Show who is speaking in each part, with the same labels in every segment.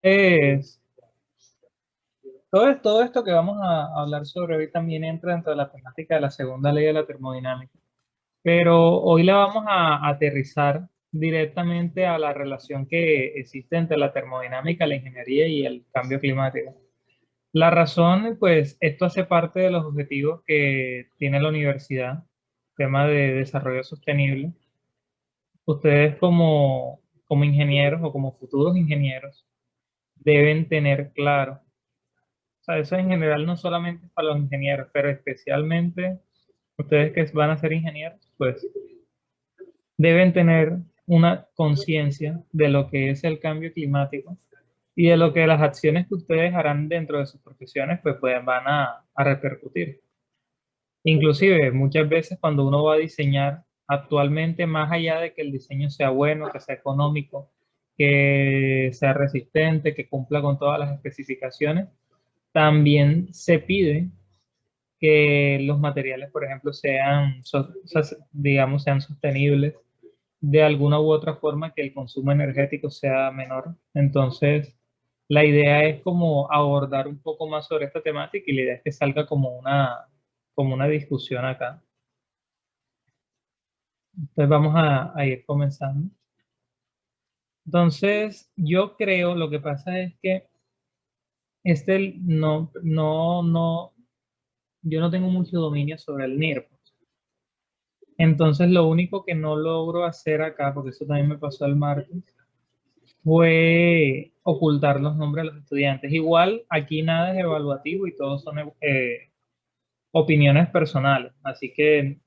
Speaker 1: Es, todo esto que vamos a hablar sobre hoy también entra dentro de la temática de la segunda ley de la termodinámica, pero hoy la vamos a aterrizar directamente a la relación que existe entre la termodinámica, la ingeniería y el cambio climático. La razón, pues, esto hace parte de los objetivos que tiene la universidad, tema de desarrollo sostenible. Ustedes como ingenieros o como futuros ingenieros deben tener claro. O sea, eso en general no solamente es para los ingenieros, pero especialmente ustedes que van a ser ingenieros, pues deben tener una conciencia de lo que es el cambio climático y de lo que las acciones que ustedes harán dentro de sus profesiones pues, van a repercutir. Inclusive muchas veces cuando uno va a diseñar actualmente, más allá de que el diseño sea bueno, que sea económico, que sea resistente, que cumpla con todas las especificaciones, también se pide que los materiales, por ejemplo, o sea, digamos, sean sostenibles de alguna u otra forma, que el consumo energético sea menor. Entonces, la idea es como abordar un poco más sobre esta temática y la idea es que salga como una discusión acá. Entonces, vamos a ir comenzando. Entonces, yo creo, lo que pasa es que yo no tengo mucho dominio sobre el NIRP. Entonces, lo único que no logro hacer acá, porque eso también me pasó el martes, fue ocultar los nombres de los estudiantes. Igual, aquí nada es evaluativo y todos son opiniones personales, así que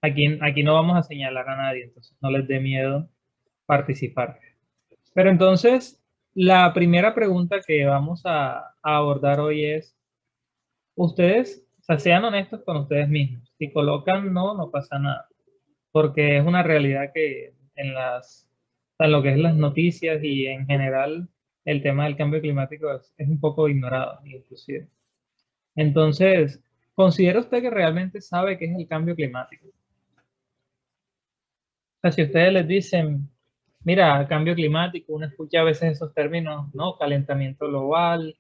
Speaker 1: aquí no vamos a señalar a nadie, entonces no les dé miedo participar. Pero entonces, la primera pregunta que vamos a abordar hoy es, ustedes, o sea, sean honestos con ustedes mismos. Si colocan no, no pasa nada, porque es una realidad que en lo que es las noticias y en general el tema del cambio climático es un poco ignorado, inclusive. Entonces, ¿considera usted que realmente sabe qué es el cambio climático? O sea, si ustedes les dicen, mira, cambio climático, uno escucha a veces esos términos, ¿no? Calentamiento global,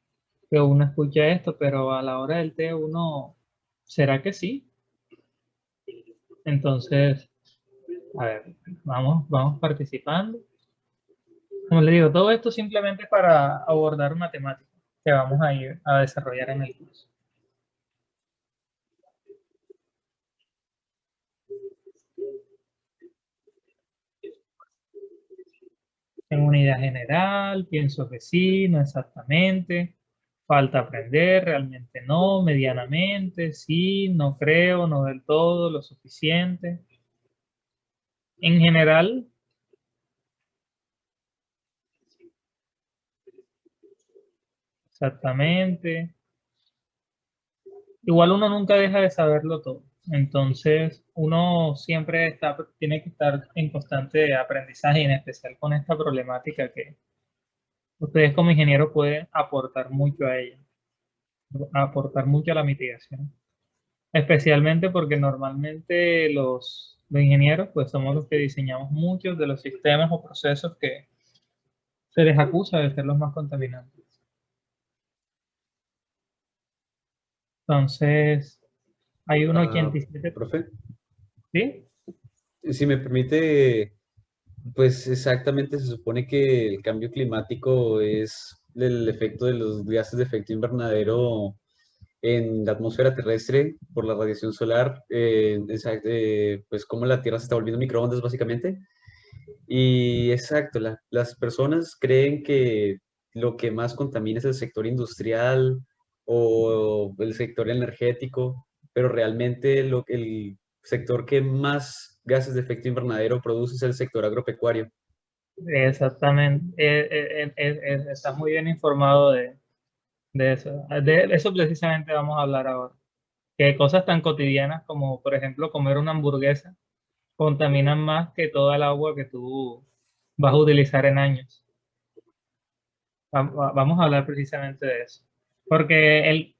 Speaker 1: que uno escucha esto, pero a la hora del té uno, ¿será que sí? Entonces, a ver, vamos participando. Como le digo, todo esto simplemente para abordar una temática que vamos a ir a desarrollar en el curso. En una idea general, pienso que sí, no exactamente. Falta aprender, realmente no, medianamente, sí, no creo, no del todo, lo suficiente. En general, exactamente. Igual uno nunca deja de saberlo todo. Entonces, uno siempre tiene que estar en constante aprendizaje, y en especial con esta problemática que ustedes como ingenieros pueden aportar mucho a ella, aportar mucho a la mitigación. Especialmente porque normalmente los ingenieros pues somos los que diseñamos muchos de los sistemas o procesos que se les acusa de ser los más contaminantes. Entonces, hay un
Speaker 2: Ah,
Speaker 1: 87,
Speaker 2: profe,
Speaker 1: ¿sí?
Speaker 2: si me permite, pues exactamente se supone que el cambio climático es el efecto de los gases de efecto invernadero en la atmósfera terrestre por la radiación solar, pues como la Tierra se está volviendo microondas básicamente. Y exacto, las personas creen que lo que más contamina es el sector industrial o el sector energético, pero realmente el sector que más gases de efecto invernadero produce es el sector agropecuario.
Speaker 1: Exactamente. Estás muy bien informado de eso. De eso precisamente vamos a hablar ahora. Que cosas tan cotidianas como, por ejemplo, comer una hamburguesa contaminan más que toda el agua que tú vas a utilizar en años. Vamos a hablar precisamente de eso. Porque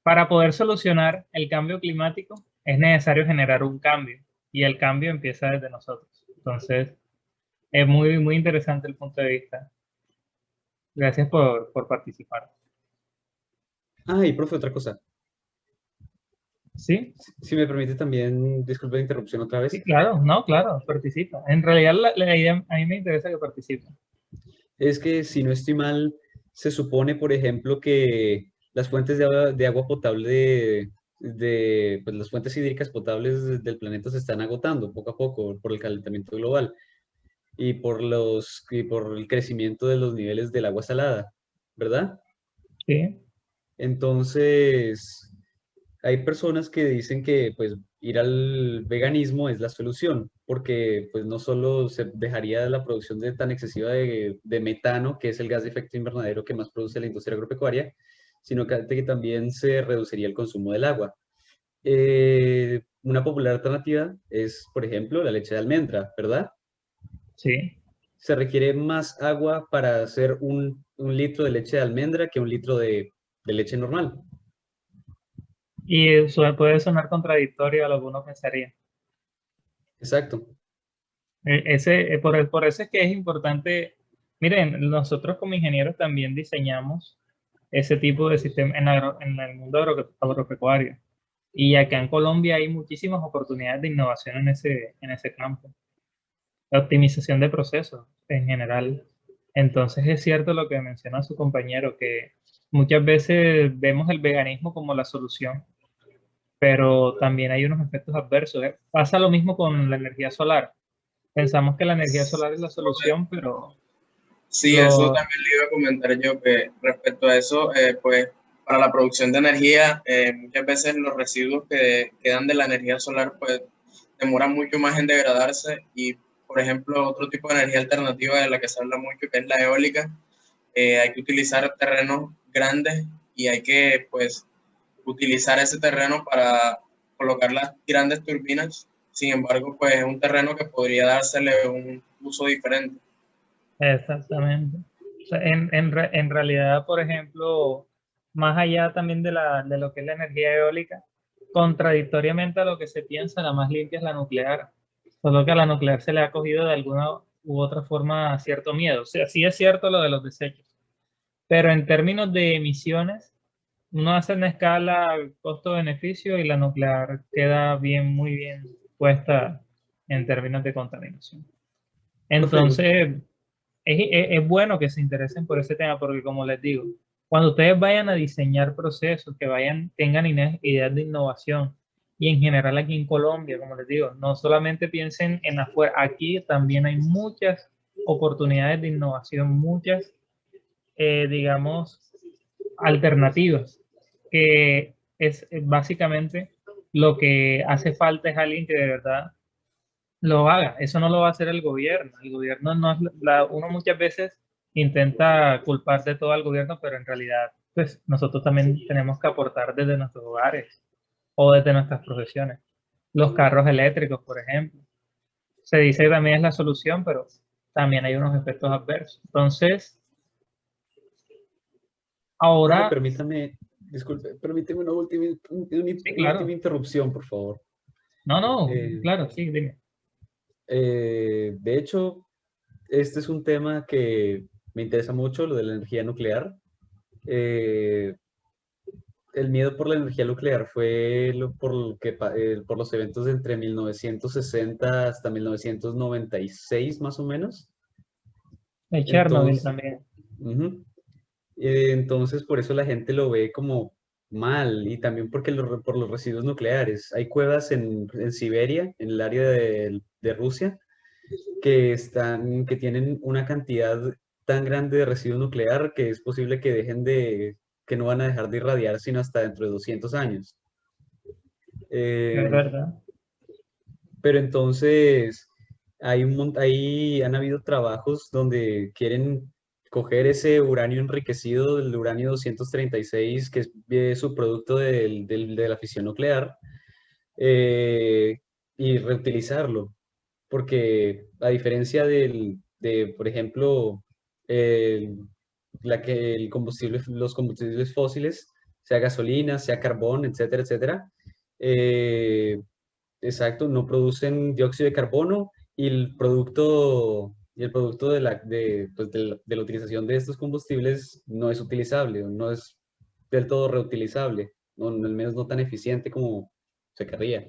Speaker 1: para poder solucionar el cambio climático es necesario generar un cambio y el cambio empieza desde nosotros. Entonces, es muy interesante el punto de vista. Gracias por participar.
Speaker 2: Ah, y profe, otra cosa.
Speaker 1: ¿Sí?
Speaker 2: Si me permite también, disculpe la interrupción otra
Speaker 1: Sí,
Speaker 2: vez.
Speaker 1: claro, no, claro, participa. En realidad la idea, a mí me interesa que participe.
Speaker 2: Es que si no estoy mal, se supone, por ejemplo, que las fuentes de agua potable pues, las fuentes hídricas potables del planeta se están agotando poco a poco por el calentamiento global y por el crecimiento de los niveles del agua salada, ¿verdad?
Speaker 1: Sí,
Speaker 2: Entonces, hay personas que dicen que pues ir al veganismo es la solución, porque pues no solo se dejaría la producción de tan excesiva de metano, que es el gas de efecto invernadero que más produce la industria agropecuaria, sino que también se reduciría el consumo del agua. Una popular alternativa es, por ejemplo, la leche de almendra, ¿verdad?
Speaker 1: sí.
Speaker 2: Se requiere más agua para hacer un litro de leche de almendra que un litro de leche normal.
Speaker 1: Y eso puede sonar contradictorio a lo que uno pensaría.
Speaker 2: Exacto.
Speaker 1: Por eso es que es importante, miren, nosotros como ingenieros también diseñamos ese tipo de sistema en el mundo agropecuario. Y acá en Colombia hay muchísimas oportunidades de innovación en ese campo. La optimización de procesos en general. Entonces es cierto lo que menciona su compañero, que muchas veces vemos el veganismo como la solución, pero también hay unos efectos adversos. Pasa lo mismo con la energía solar. Pensamos que la energía solar es la solución, pero
Speaker 3: Sí, eso
Speaker 1: lo,
Speaker 3: también le iba a comentar yo, que respecto a eso, pues para la producción de energía, muchas veces los residuos que quedan de la energía solar, pues demoran mucho más en degradarse y, por ejemplo, otro tipo de energía alternativa de la que se habla mucho, que es la eólica, hay que utilizar terrenos grandes y hay que, pues, utilizar ese terreno para colocar las grandes turbinas. Sin embargo, pues es un terreno que podría dársele un uso diferente.
Speaker 1: exactamente. O sea, en realidad, por ejemplo, más allá también de lo que es la energía eólica, contradictoriamente a lo que se piensa, la más limpia es la nuclear. Solo que a la nuclear se le ha cogido de alguna u otra forma cierto miedo. O sea, sí es cierto lo de los desechos, pero en términos de emisiones, uno hace una escala costo-beneficio y la nuclear queda bien, muy bien puesta en términos de contaminación.
Speaker 2: Profe,
Speaker 1: Entonces, es bueno que se interesen por ese tema, porque como les digo, cuando ustedes vayan a diseñar procesos, que vayan, tengan ideas de innovación, y en general aquí en Colombia, como les digo, no solamente piensen en afuera, aquí también hay muchas oportunidades de innovación, muchas, digamos, alternativas, que es básicamente lo que hace falta es alguien que de verdad lo haga. Eso no lo va a hacer el gobierno. El gobierno no es uno muchas veces intenta culpar de todo al gobierno, pero en realidad, pues nosotros también tenemos que aportar desde nuestros hogares o desde nuestras profesiones. Los carros eléctricos, por ejemplo. Se dice que también es la solución, pero también hay unos efectos adversos. Entonces,
Speaker 2: profe,
Speaker 1: ahora,
Speaker 2: permítame, disculpe, permíteme
Speaker 1: sí,
Speaker 2: una última
Speaker 1: claro.
Speaker 2: interrupción, por favor.
Speaker 1: No, no,
Speaker 2: Eh,
Speaker 1: claro, sí, dime.
Speaker 2: de hecho, este es un tema que me interesa mucho, lo de la energía nuclear. Eh, el miedo por la energía nuclear fue por los eventos de entre 1960 hasta 1996, más o menos.
Speaker 1: El Chernobyl
Speaker 2: Entonces,
Speaker 1: también.
Speaker 2: ujú. Entonces, por eso la gente lo ve como mal y también porque por los residuos nucleares. Hay cuevas en Siberia, en el área de Rusia, que tienen una cantidad tan grande de residuo nuclear que es posible que no van a dejar de irradiar sino hasta dentro de 200 años.
Speaker 1: Es
Speaker 2: Eh,
Speaker 1: verdad.
Speaker 2: pero entonces, ahí han habido trabajos donde quieren coger ese uranio enriquecido, el uranio 236, que es su producto de la fisión nuclear, eh, y reutilizarlo. Porque a diferencia por ejemplo, el, los combustibles fósiles, sea gasolina, sea carbón, etcétera, etcétera, eh, exacto, no producen dióxido de carbono y el producto y el producto pues, de la utilización de estos combustibles no es utilizable, o no es del todo reutilizable, no, al menos no tan eficiente como se querría.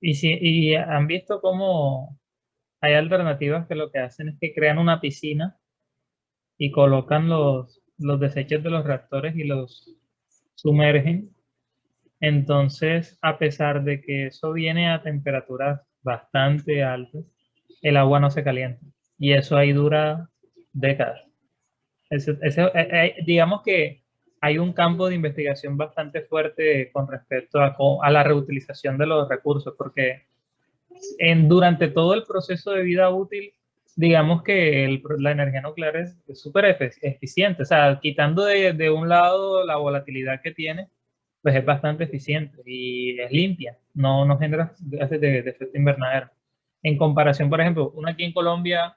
Speaker 1: Y han visto cómo hay alternativas que lo que hacen es que crean una piscina y colocan los desechos de los reactores y los sumergen. Entonces, a pesar de que eso viene a temperaturas bastante altas, el agua no se calienta. Y eso ahí dura décadas. Digamos que hay un campo de investigación bastante fuerte con respecto a la reutilización de los recursos, porque durante todo el proceso de vida útil, digamos que la energía nuclear es súper eficiente. O sea, quitando de un lado la volatilidad que tiene, pues es bastante eficiente y es limpia, no genera gases de efecto invernadero. En comparación, por ejemplo, aquí en Colombia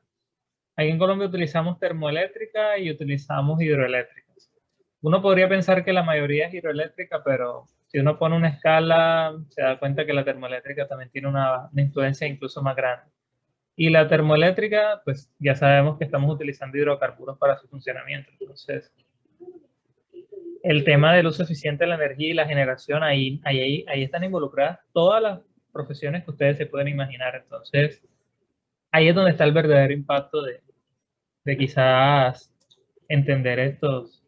Speaker 1: utilizamos termoeléctrica y utilizamos hidroeléctricas. Uno podría pensar que la mayoría es hidroeléctrica, pero si uno pone una escala, se da cuenta que la termoeléctrica también tiene una influencia incluso más grande. Y la termoeléctrica, pues ya sabemos que estamos utilizando hidrocarburos para su funcionamiento. Entonces, el tema del uso eficiente de la energía y la generación, ahí están involucradas todas las profesiones que ustedes se pueden imaginar. Entonces, ahí es donde está el verdadero impacto de quizás entender estos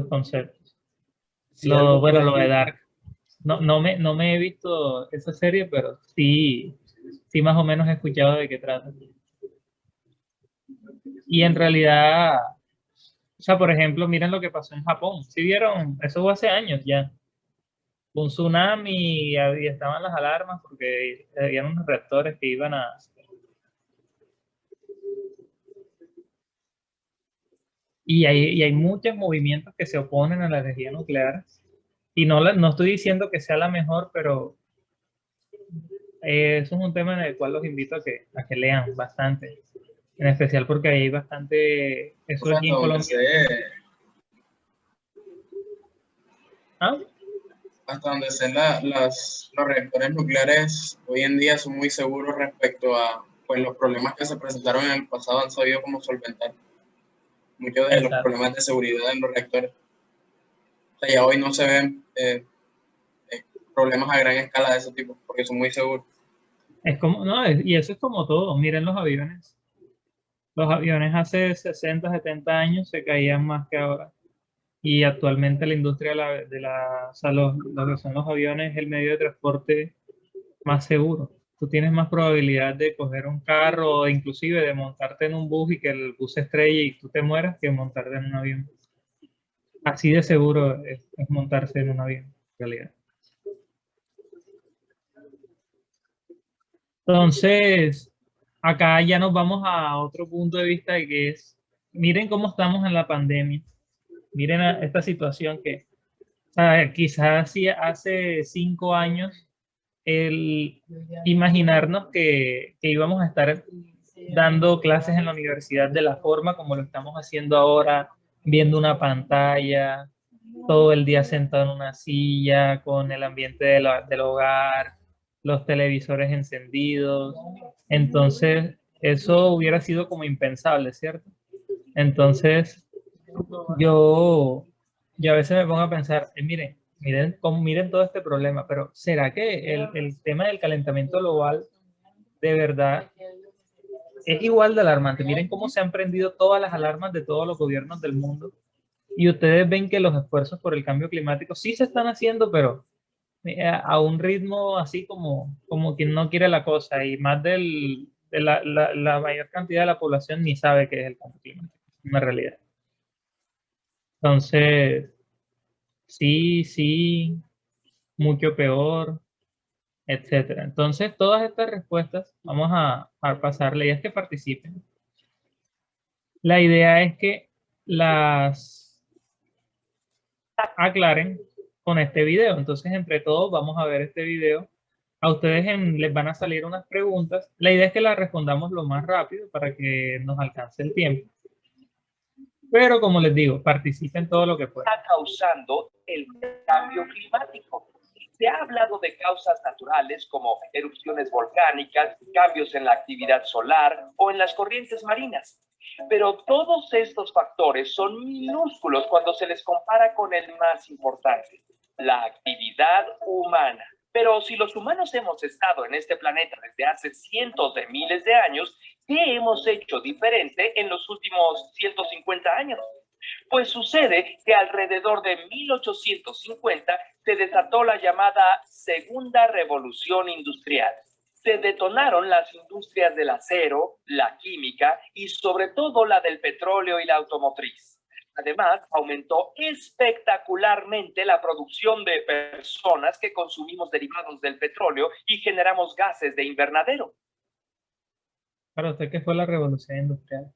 Speaker 1: conceptos.
Speaker 2: Sí, algo por
Speaker 1: Bueno, lo de
Speaker 2: ahí.
Speaker 1: Dark. No me he visto esa serie, pero sí más o menos he escuchado de qué trata. Y en realidad, o sea, por ejemplo, miren lo que pasó en Japón. ¿Sí vieron? Eso fue hace años ya. Un tsunami y estaban las alarmas porque había unos reactores que iban a... Y hay muchos movimientos que se oponen a la energía nuclear. Y no estoy diciendo que sea la mejor, pero eso es un tema en el cual los invito a que lean bastante. En especial porque hay bastante...
Speaker 3: O
Speaker 1: Eso
Speaker 3: sea,
Speaker 1: aquí
Speaker 3: hasta
Speaker 1: en
Speaker 3: donde
Speaker 1: Colombia. ¿Ah?
Speaker 3: hasta donde sé, los reactores nucleares hoy en día son muy seguros respecto a pues, los problemas que se presentaron en el pasado, han sabido cómo solventar muchos de los
Speaker 1: Exacto.
Speaker 3: problemas de seguridad en los reactores. O sea, ya hoy no se ven problemas a gran escala de ese tipo, porque son muy seguros.
Speaker 1: Es como, no, y eso es como todo. Miren los aviones. Los aviones hace 60, 70 años se caían más que ahora. Y actualmente la industria o sea, lo que son los aviones es el medio de transporte más seguro. Tú tienes más probabilidad de coger un carro o inclusive de montarte en un bus y que el bus se estrelle y tú te mueras que montarte en un avión. Así de seguro es montarse en un avión, en realidad. Entonces, acá ya nos vamos a otro punto de vista de que es, miren cómo estamos en la pandemia. Miren esta situación que, o sea, quizás si hace 5 años, el imaginarnos que íbamos a estar dando clases en la universidad de la forma como lo estamos haciendo ahora, viendo una pantalla, todo el día sentado en una silla, con el ambiente del hogar, los televisores encendidos. Entonces, eso hubiera sido como impensable, ¿cierto? Entonces, yo, yo a veces me pongo a pensar, miren todo este problema, pero ¿será que el tema del calentamiento global de verdad es igual de alarmante? Miren cómo se han prendido todas las alarmas de todos los gobiernos del mundo y ustedes ven que los esfuerzos por el cambio climático sí se están haciendo, pero a un ritmo así como quien no quiere la cosa y más de la mayor cantidad de la población ni sabe qué es el cambio climático, es una realidad. Entonces, sí, mucho peor, etcétera. Entonces, todas estas respuestas vamos a pasarle y es que participen. La idea es que las aclaren con este video. Entonces, entre todos vamos a ver este video. A ustedes les van a salir unas preguntas. La idea es que las respondamos lo más rápido para que nos alcance el tiempo. Pero como les digo, participen todo lo que puedan.
Speaker 4: Está causando el cambio climático. Se ha hablado de causas naturales como erupciones volcánicas, cambios en la actividad solar o en las corrientes marinas. Pero todos estos factores son minúsculos cuando se les compara con el más importante, la actividad humana. Pero si los humanos hemos estado en este planeta desde hace cientos de miles de años, ¿qué hemos hecho diferente en los últimos 150 años? Pues sucede que alrededor de 1850 se desató la llamada Segunda Revolución Industrial. Se detonaron las industrias del acero, la química y sobre todo la del petróleo y la automotriz. Además, aumentó espectacularmente la producción de personas que consumimos derivados del petróleo y generamos gases de invernadero.
Speaker 1: Para usted, ¿qué fue la revolución industrial?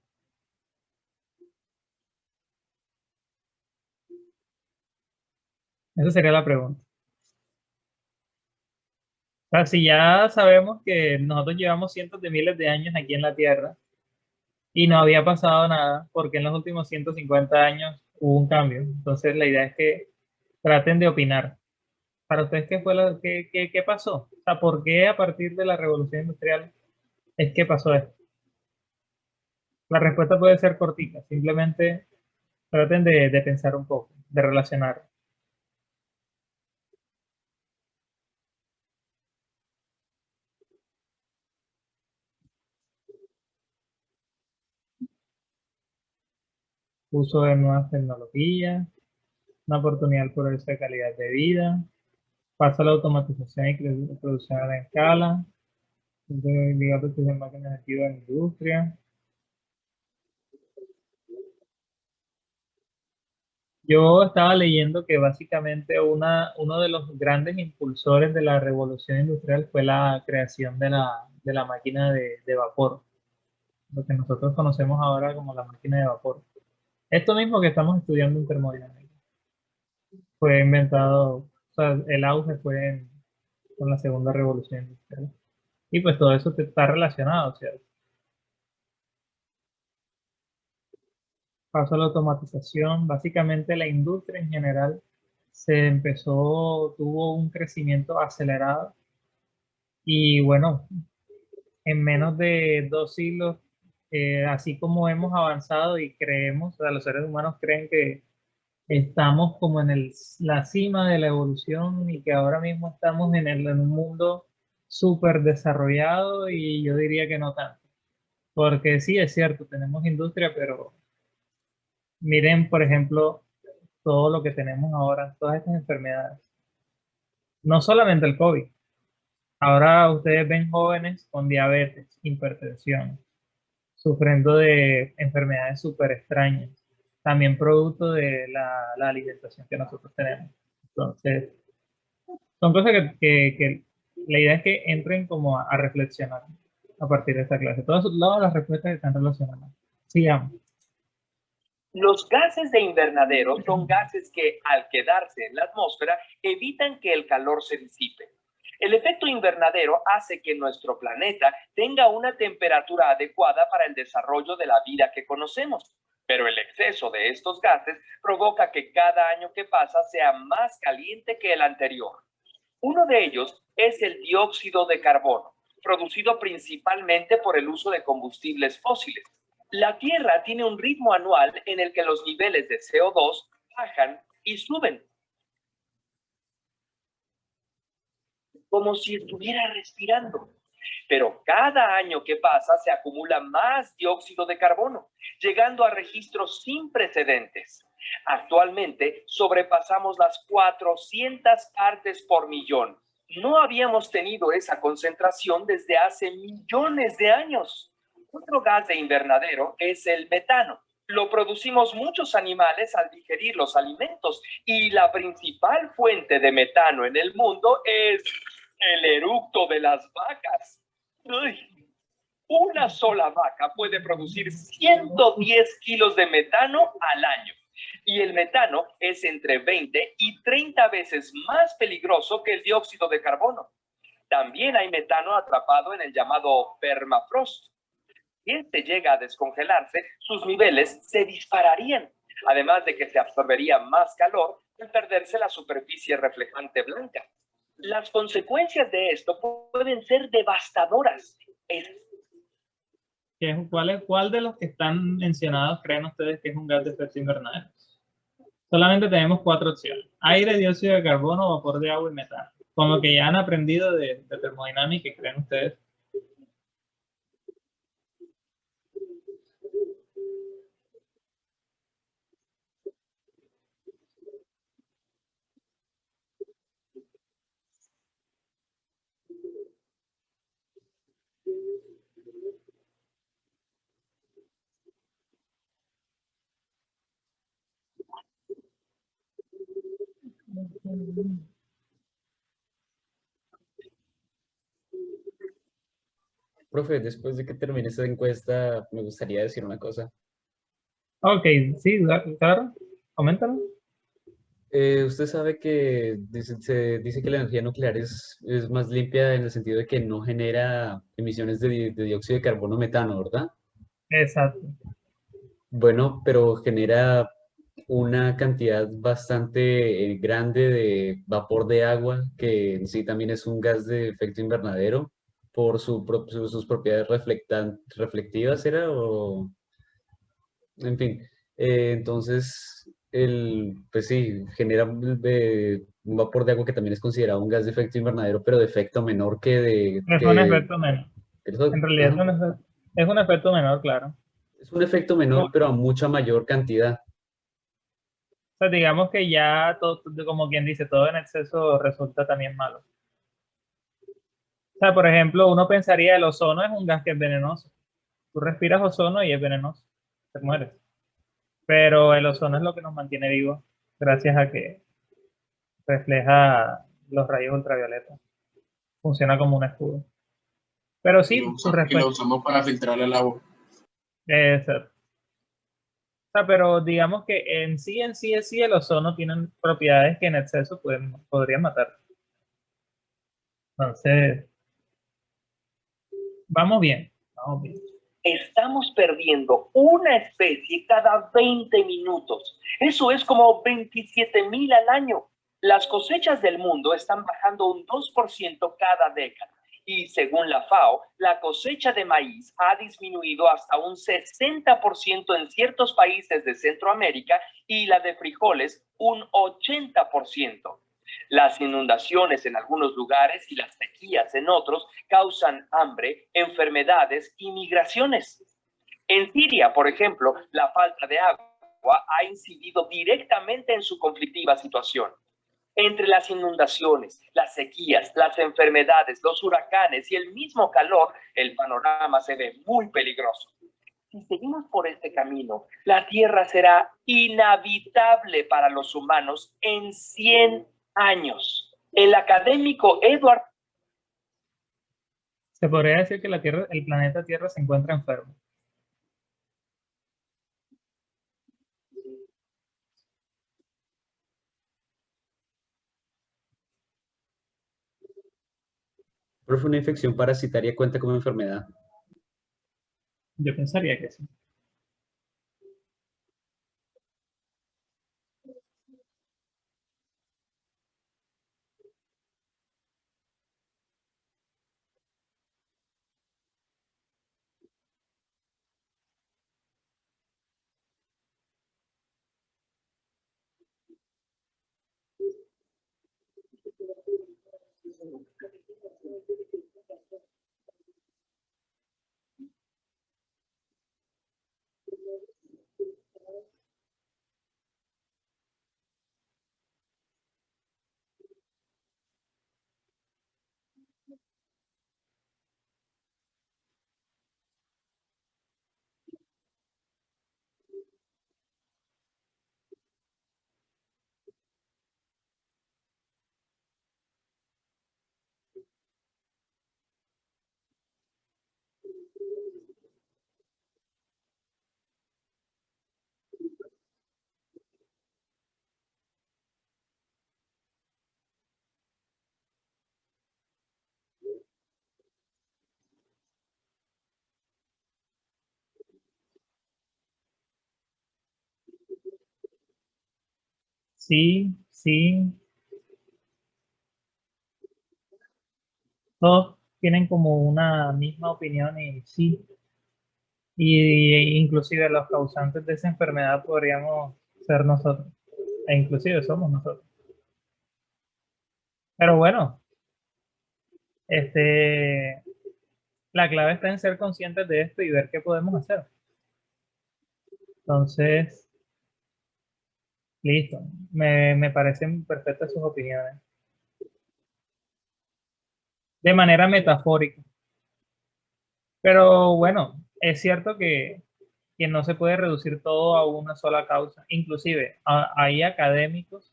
Speaker 1: Esa sería la pregunta. O sea, si ya sabemos que nosotros llevamos cientos de miles de años aquí en la Tierra y no había pasado nada, porque en los últimos 150 años hubo un cambio. Entonces, la idea es que traten de opinar. Para ustedes, ¿qué fue qué pasó? O sea, ¿por qué a partir de la revolución industrial es que pasó esto? La respuesta puede ser cortita, simplemente traten de pensar un poco, de relacionar. Uso de nuevas tecnologías, una oportunidad al progreso de calidad de vida, paso a la automatización y producción a gran escala, digamos que es máquinas activas en la industria. Yo estaba leyendo que básicamente uno de los grandes impulsores de la revolución industrial fue la creación de la máquina de vapor, lo que nosotros conocemos ahora como la máquina de vapor. Esto mismo que estamos estudiando en termodinámica fue inventado, o sea, el auge fue con la segunda revolución industrial. Y pues todo eso está relacionado, ¿cierto? Paso a la automatización, básicamente la industria en general tuvo un crecimiento acelerado y bueno, en menos de 2 siglos, así como hemos avanzado y creemos, o sea, los seres humanos creen que estamos como en la cima de la evolución y que ahora mismo estamos en un mundo súper desarrollado y yo diría que no tanto. Porque sí, es cierto, tenemos industria, pero miren, por ejemplo, todo lo que tenemos ahora, todas estas enfermedades. No solamente el COVID. Ahora ustedes ven jóvenes con diabetes, hipertensión, sufriendo de enfermedades súper extrañas, también producto de la alimentación que nosotros tenemos. Entonces, son cosas que la idea es que entren como a reflexionar a partir de esta clase. Todas las respuestas están relacionadas. Sigamos.
Speaker 4: Los gases de invernadero son gases que, al quedarse en la atmósfera, evitan que el calor se disipe. El efecto invernadero hace que nuestro planeta tenga una temperatura adecuada para el desarrollo de la vida que conocemos. Pero el exceso de estos gases provoca que cada año que pasa sea más caliente que el anterior. Uno de ellos es el dióxido de carbono, producido principalmente por el uso de combustibles fósiles. La Tierra tiene un ritmo anual en el que los niveles de CO2 bajan y suben, como si estuviera respirando. Pero cada año que pasa se acumula más dióxido de carbono, llegando a registros sin precedentes. Actualmente sobrepasamos las 400 partes por millón. No habíamos tenido esa concentración desde hace millones de años. Otro gas de invernadero es el metano. Lo producimos muchos animales al digerir los alimentos y la principal fuente de metano en el mundo es el eructo de las vacas. ¡Uy! Una sola vaca puede producir 110 kilos de metano al año. Y el metano es entre 20 y 30 veces más peligroso que el dióxido de carbono. También hay metano atrapado en el llamado permafrost. Si este llega a descongelarse, sus niveles se dispararían, además de que se absorbería más calor al perderse la superficie reflejante blanca. Las consecuencias de esto pueden ser devastadoras.
Speaker 1: ¿Cuál de los que están mencionados creen ustedes que es un gas de efecto invernadero? Solamente tenemos 4 opciones: aire, dióxido de carbono, vapor de agua y metano. Con lo que ya han aprendido de termodinámica, ¿qué creen ustedes?
Speaker 2: Profe, después de que termine esta encuesta, me gustaría decir una cosa.
Speaker 1: Ok, sí, claro, coméntalo.
Speaker 2: Usted sabe que se dice que la energía nuclear es más limpia en el sentido de que no genera emisiones de dióxido de carbono o metano, ¿verdad?
Speaker 1: Exacto.
Speaker 2: Bueno, pero genera una cantidad bastante grande de vapor de agua, que en sí también es un gas de efecto invernadero por sus propiedades reflectivas, ¿era? O, en fin, entonces, pues sí, genera un vapor de agua que también es considerado un gas de efecto invernadero, pero de efecto menor
Speaker 1: Es un efecto menor. En realidad
Speaker 2: ajá.
Speaker 1: es un efecto menor, claro.
Speaker 2: Es un efecto menor, pero a mucha mayor cantidad.
Speaker 1: O sea, digamos que ya, todo, como quien dice, todo en exceso resulta también malo. O sea, por ejemplo, uno pensaría el ozono es un gas que es venenoso. Tú respiras ozono y es venenoso. Te mueres. Pero el ozono es lo que nos mantiene vivos gracias a que refleja los rayos ultravioletas. Funciona como un escudo. Pero sí, su
Speaker 3: Y lo
Speaker 1: respuesta
Speaker 3: usamos para filtrar el agua.
Speaker 1: es... O sea, pero digamos que en sí, el ozono tiene propiedades que en exceso podrían matar. Entonces, vamos bien, vamos bien.
Speaker 4: Estamos perdiendo una especie cada 20 minutos. Eso es como 27,000 al año. Las cosechas del mundo están bajando un 2% cada década. Y según la FAO, la cosecha de maíz ha disminuido hasta un 60% en ciertos países de Centroamérica y la de frijoles un 80%. Las inundaciones en algunos lugares y las sequías en otros causan hambre, enfermedades y migraciones. En Siria, por ejemplo, la falta de agua ha incidido directamente en su conflictiva situación. Entre las inundaciones, las sequías, las enfermedades, los huracanes y el mismo calor, el panorama se ve muy peligroso. Si seguimos por este camino, la Tierra será inhabitable para los humanos en 100 años. El académico Edward...
Speaker 1: Se podría decir que la Tierra, el planeta Tierra se encuentra enfermo.
Speaker 2: Pero fue una infección parasitaria cuenta como enfermedad.
Speaker 1: Yo pensaría que sí. Sí, sí. Todos tienen como una misma opinión y sí, y inclusive los causantes de esa enfermedad podríamos ser nosotros, e inclusive somos nosotros. Pero bueno, este, la clave está en ser conscientes de esto y ver qué podemos hacer. Entonces, listo, me parecen perfectas sus opiniones. De manera metafórica. Pero bueno, es cierto que no se puede reducir todo a una sola causa. Inclusive hay académicos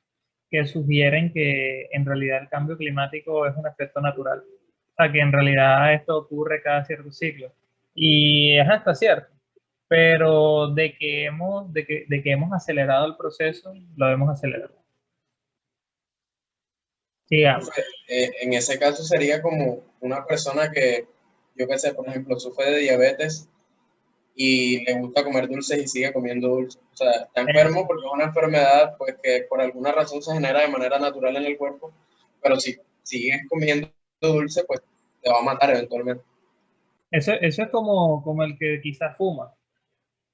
Speaker 1: que sugieren que en realidad el cambio climático es un efecto natural. O sea, que en realidad esto ocurre cada cierto ciclo. Y es hasta cierto. Pero de que hemos acelerado el proceso, lo hemos acelerado. Sigamos.
Speaker 3: En ese caso sería como una persona que, yo qué sé, por ejemplo, sufre de diabetes y le gusta comer dulces y sigue comiendo dulces. O sea, está enfermo porque es una enfermedad pues, que por alguna razón se genera de manera natural en el cuerpo, pero si sigues comiendo dulce, pues te va a matar eventualmente.
Speaker 1: Eso es como el que quizás fuma.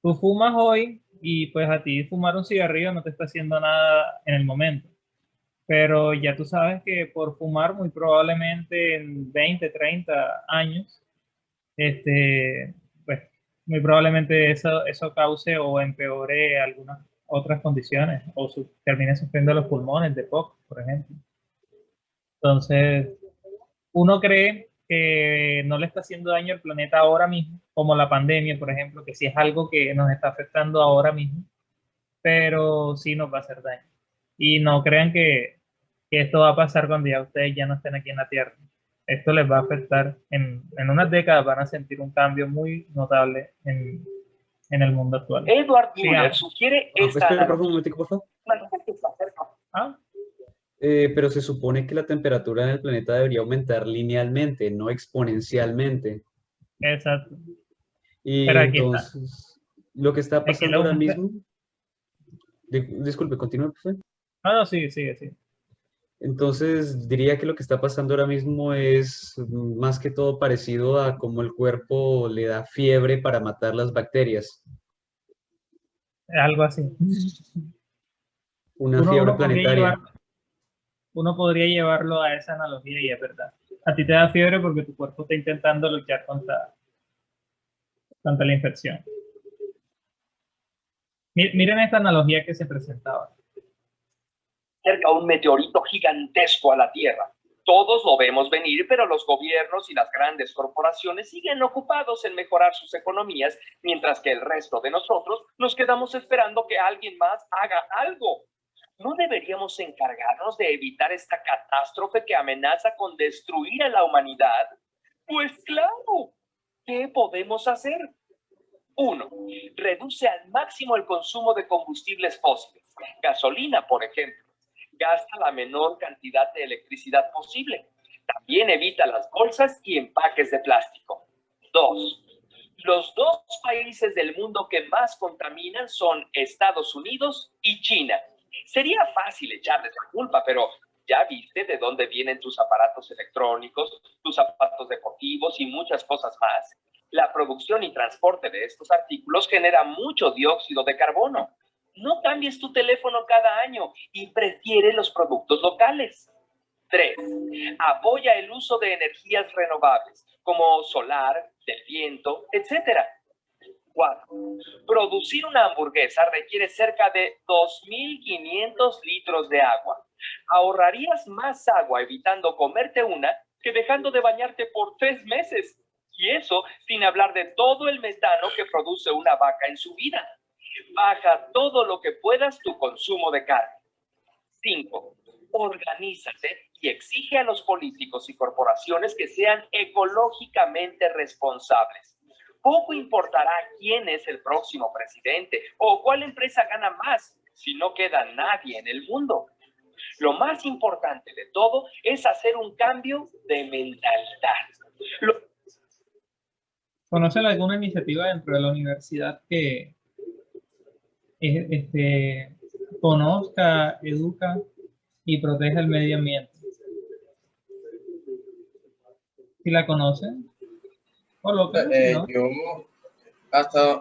Speaker 1: Tú fumas hoy y pues a ti fumar un cigarrillo no te está haciendo nada en el momento. Pero ya tú sabes que por fumar muy probablemente en 20, 30 años, pues muy probablemente eso cause o empeore algunas otras condiciones o termine sufriendo los pulmones de POC, por ejemplo. Entonces, uno cree que no le está haciendo daño al planeta ahora mismo, como la pandemia, por ejemplo, que sí es algo que nos está afectando ahora mismo, pero sí nos va a hacer daño. Y no crean que esto va a pasar cuando ya ustedes ya no estén aquí en la Tierra. Esto les va a afectar en unas décadas, van a sentir un cambio muy notable en el mundo actual.
Speaker 4: Edward Müller
Speaker 1: Sigamos.
Speaker 4: sugiere
Speaker 2: Pues,
Speaker 4: esta
Speaker 2: espera, un momentico, por favor.
Speaker 1: ¿Ah?
Speaker 2: Pero se supone que la temperatura en el planeta debería aumentar linealmente, no exponencialmente.
Speaker 1: Exacto.
Speaker 2: Y
Speaker 1: Pero aquí está.
Speaker 2: entonces, lo que está
Speaker 1: Es que el
Speaker 2: pasando ahora
Speaker 1: aumento...
Speaker 2: mismo, disculpe, continúe, profe.
Speaker 1: No, no, sigue, sigue, sigue.
Speaker 2: Entonces, diría que lo que está pasando ahora mismo es más que todo parecido a cómo el cuerpo le da fiebre para matar las bacterias.
Speaker 1: Algo así.
Speaker 2: Una
Speaker 1: Uno,
Speaker 2: fiebre
Speaker 1: uno podría
Speaker 2: planetaria.
Speaker 1: llevar, uno podría llevarlo a esa analogía y es verdad. A ti te da fiebre porque tu cuerpo está intentando luchar contra la infección. Miren esta analogía que se presentaba.
Speaker 4: Cerca un meteorito gigantesco a la Tierra. Todos lo vemos venir, pero los gobiernos y las grandes corporaciones siguen ocupados en mejorar sus economías, mientras que el resto de nosotros nos quedamos esperando que alguien más haga algo. ¿No deberíamos encargarnos de evitar esta catástrofe que amenaza con destruir a la humanidad? Pues claro. ¿Qué podemos hacer? 1. Reduce al máximo el consumo de combustibles fósiles. Gasolina, por ejemplo. Gasta la menor cantidad de electricidad posible. También evita las bolsas y empaques de plástico. 2. Los dos países del mundo que más contaminan son Estados Unidos y China. Sería fácil echarles la culpa, pero ya viste de dónde vienen tus aparatos electrónicos, tus zapatos deportivos y muchas cosas más. La producción y transporte de estos artículos genera mucho dióxido de carbono. No cambies tu teléfono cada año y prefiere los productos locales. 3. Apoya el uso de energías renovables, como solar, del viento, etc. 4. Producir una hamburguesa requiere cerca de 2.500 litros de agua. Ahorrarías más agua evitando comerte una que dejando de bañarte por 3 meses. Y eso sin hablar de todo el metano que produce una vaca en su vida. Baja todo lo que puedas tu consumo de carne. 5. Organízate y exige a los políticos y corporaciones que sean ecológicamente responsables. Poco importará quién es el próximo presidente o cuál empresa gana más si no queda nadie en el mundo. Lo más importante de todo es hacer un cambio de mentalidad.
Speaker 1: ¿Conocen alguna iniciativa dentro de la universidad que conozca, educa y proteja el medio ambiente? si la conocen, o lo que no.
Speaker 3: Yo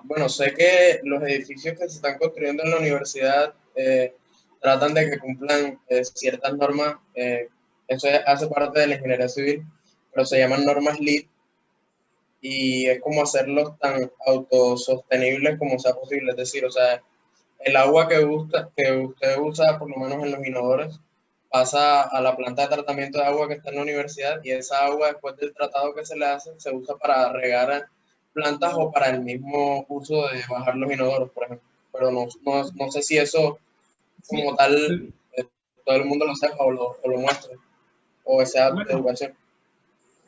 Speaker 3: bueno, sé que los edificios que se están construyendo en la universidad tratan de que cumplan ciertas normas, eso hace parte de la ingeniería civil, pero se llaman normas LEED y es como hacerlos tan autosostenibles como sea posible. Es decir, o sea, el agua que usted usa, por lo menos en los inodores, pasa a la planta de tratamiento de agua que está en la universidad y esa agua, después del tratado que se le hace, se usa para regar plantas o para el mismo uso de bajar los inodoros, por ejemplo. Pero no sé si eso como
Speaker 1: Sí,
Speaker 3: tal todo el mundo lo sepa o lo muestre, o sea de
Speaker 1: bueno,
Speaker 3: educación.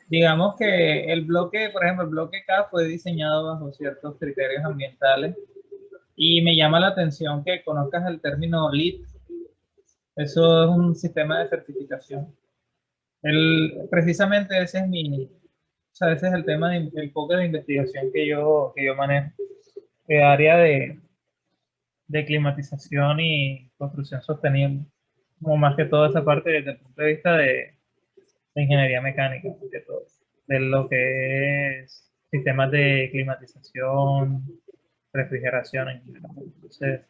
Speaker 1: digamos que el bloque, por ejemplo, el bloque K fue diseñado bajo ciertos criterios ambientales y me llama la atención que conozcas el término LEED. Eso es un sistema de certificación. Precisamente ese es o sea, ese es el tema, el enfoque de investigación que yo manejo, el área de climatización y construcción sostenible, como más que todo esa parte desde el punto de vista de ingeniería mecánica, más que todo, de lo que es sistemas de climatización, refrigeración en general. Entonces,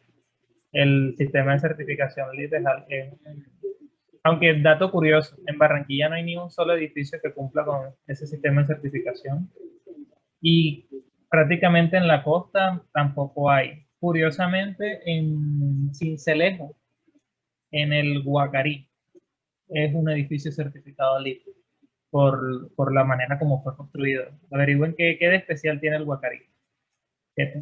Speaker 1: el sistema de certificación LEED aunque dato curioso, en Barranquilla no hay ni un solo edificio que cumpla con ese sistema de certificación y prácticamente en la costa tampoco hay. Curiosamente, en Sincelejo, en el Guacarí, es un edificio certificado LEED por la manera como fue construido. Averigüen qué de especial tiene el Guacarí.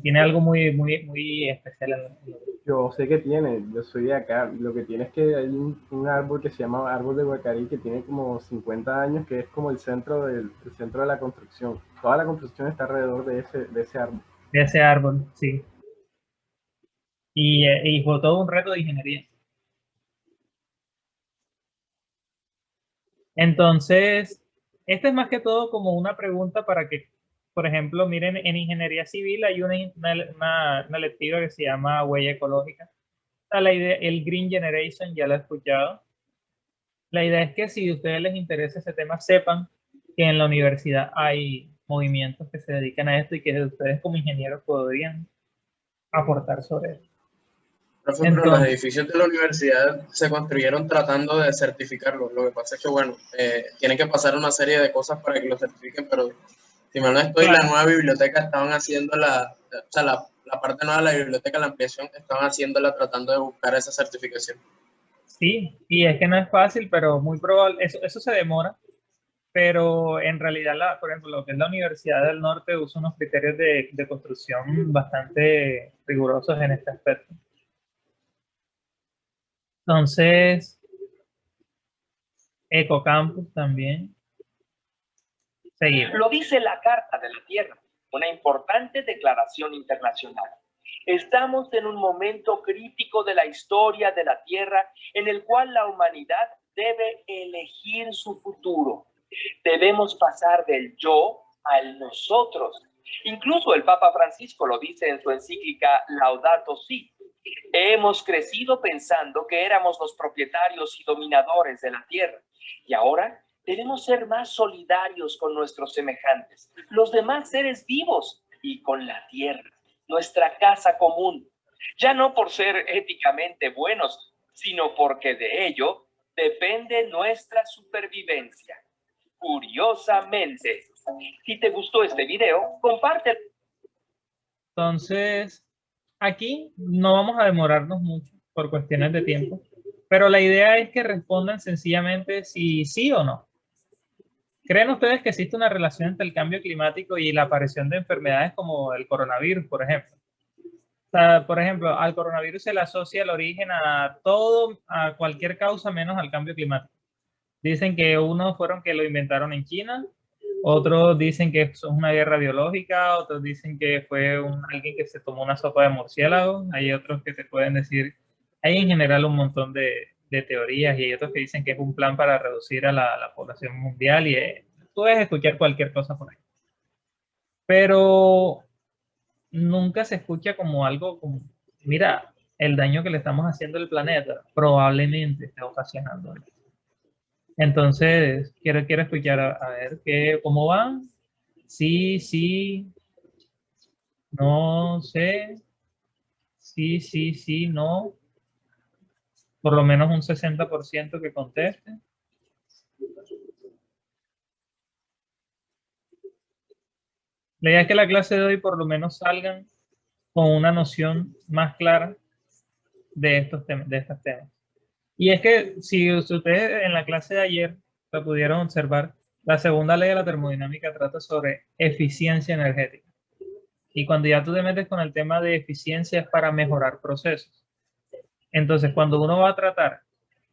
Speaker 1: Tiene algo muy especial en
Speaker 5: Yo sé que tiene, yo soy de acá. Lo que tiene es que hay un árbol que se llama árbol de Guacarí que tiene como 50 años, que es como el centro de la construcción. Toda la construcción está alrededor de ese árbol.
Speaker 1: de ese árbol, sí. Y fue todo un reto de ingeniería. Entonces, esta es más que todo como una pregunta para que, por ejemplo, miren, en ingeniería civil hay una lectiva que se llama huella ecológica. La idea, el Green Generation, ya lo he escuchado. La idea es que si a ustedes les interesa ese tema, sepan que en la universidad hay movimientos que se dedican a esto y que ustedes como ingenieros podrían aportar sobre eso.
Speaker 3: Profe, pero los
Speaker 1: Entonces,
Speaker 3: edificios de la universidad se construyeron tratando de certificarlos. Lo que pasa es que, bueno, tienen que pasar una serie de cosas para que lo certifiquen, pero si mal no estoy, la
Speaker 1: claro,
Speaker 3: nueva biblioteca estaban haciendo o sea, la parte nueva de la biblioteca, la ampliación, estaban haciéndola tratando de buscar esa certificación.
Speaker 1: sí, y es que no es fácil, pero muy probable, eso se demora, pero en realidad, por ejemplo, lo que es la Universidad del Norte usa unos criterios de construcción bastante rigurosos en este aspecto. Entonces, Ecocampus también. Seguimos.
Speaker 4: Lo dice la Carta de la Tierra, una importante declaración internacional. Estamos en un momento crítico de la historia de la Tierra en el cual la humanidad debe elegir su futuro. Debemos pasar del yo al nosotros. Incluso el Papa Francisco lo dice en su encíclica Laudato Si. Hemos crecido pensando que éramos los propietarios y dominadores de la tierra y ahora debemos ser más solidarios con nuestros semejantes, los demás seres vivos y con la tierra, nuestra casa común, ya no por ser éticamente buenos, sino porque de ello depende nuestra supervivencia. Curiosamente, si te gustó este video, compártelo.
Speaker 1: Entonces, aquí no vamos a demorarnos mucho por cuestiones de tiempo, pero la idea es que respondan sencillamente si sí o no. ¿Creen ustedes que existe una relación entre el cambio climático y la aparición de enfermedades como el coronavirus, por ejemplo? O sea, por ejemplo, al coronavirus se le asocia el origen a todo, a cualquier causa menos al cambio climático. Dicen que unos fueron que lo inventaron en China, otros dicen que es una guerra biológica, otros dicen que fue alguien que se tomó una sopa de murciélago, hay otros que te pueden decir, hay en general un montón de teorías y hay otros que dicen que es un plan para reducir a la población mundial y puedes escuchar cualquier cosa por ahí. Pero nunca se escucha como algo como, mira, el daño que le estamos haciendo al planeta probablemente esté ocasionando. Entonces, quiero escuchar a ver cómo van. Sí, sí, no sé. Sí, sí, sí, no. Por lo menos un 60% que conteste. La idea es que la clase de hoy por lo menos salgan con una noción más clara de estos temas, de estos temas. Y es que si ustedes en la clase de ayer lo pudieron observar, la segunda ley de la termodinámica trata sobre eficiencia energética. Y cuando ya tú te metes con el tema de eficiencia es para mejorar procesos. Entonces, cuando uno va a tratar